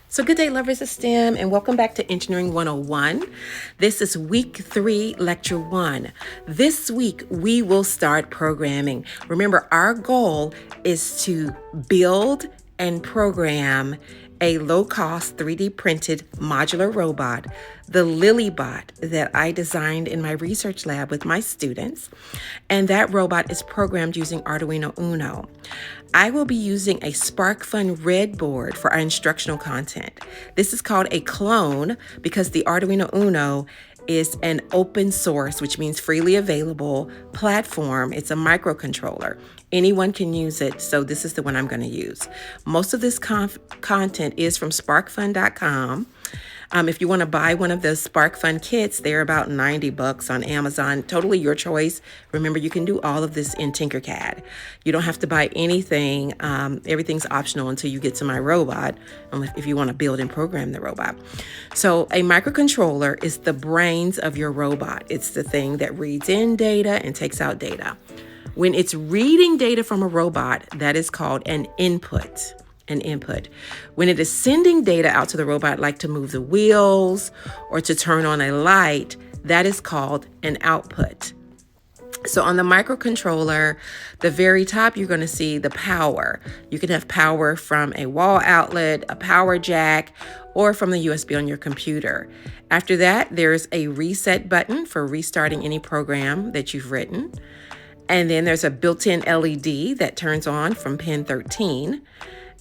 So good day, lovers of STEM, and welcome back to Engineering 101. This is week 3, lecture 1. This week, we will start programming. Remember, our goal is to build and program a low-cost 3D printed modular robot, the Lilybot, that I designed in my research lab with my students. And that robot is programmed using Arduino Uno. I will be using a SparkFun Red board for our instructional content. This is called a clone because the Arduino Uno is an open source, which means freely available platform. It's a microcontroller. Anyone can use it, so this is the one I'm going to use. Most of this content is from sparkfun.com. If you want to buy one of the SparkFun kits, they're about $90 on Amazon. Totally your choice. Remember, you can do all of this in Tinkercad. You don't have to buy anything. Everything's optional until you get to my robot, if you want to build and program the robot. So a microcontroller is the brains of your robot. It's the thing that reads in data and takes out data. When it's reading data from a robot, that is called an input. When it is sending data out to the robot, like to move the wheels or to turn on a light, that is called an output. So on the microcontroller, the very top, you're going to see the power. You can have power from a wall outlet, a power jack, or from the USB on your computer. After that, there's a reset button for restarting any program that you've written. And then there's a built-in LED that turns on from pin 13.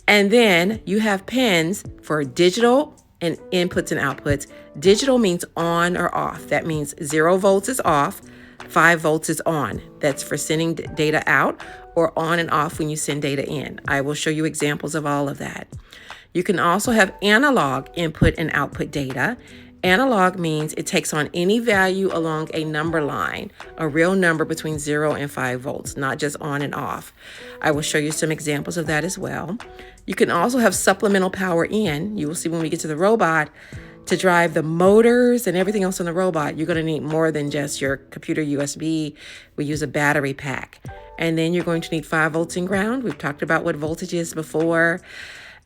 And then you have pins for digital and inputs and outputs. Digital means on or off. That means 0 volts is off, 5 volts is on. That's for sending data out, or on and off when you send data in. I will show you examples of all of that. You can also have analog input and output data. Analog means it takes on any value along a number line, a real number between 0 and 5 volts, not just on and off. I will show you some examples of that as well. You can also have supplemental power in. You will see when we get to the robot, to drive the motors and everything else on the robot, you're going to need more than just your computer USB. We use a battery pack. And then you're going to need 5 volts in ground. We've talked about what voltage is before.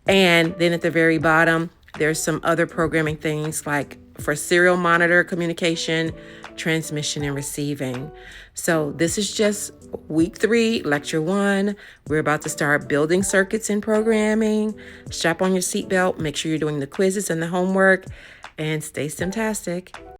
And then at the very bottom, there's some other programming things like for serial monitor communication, transmission, and receiving. So this is just week 3, lecture 1. We're about to start building circuits and programming. Strap on your seatbelt, make sure you're doing the quizzes and the homework, and stay STEMtastic.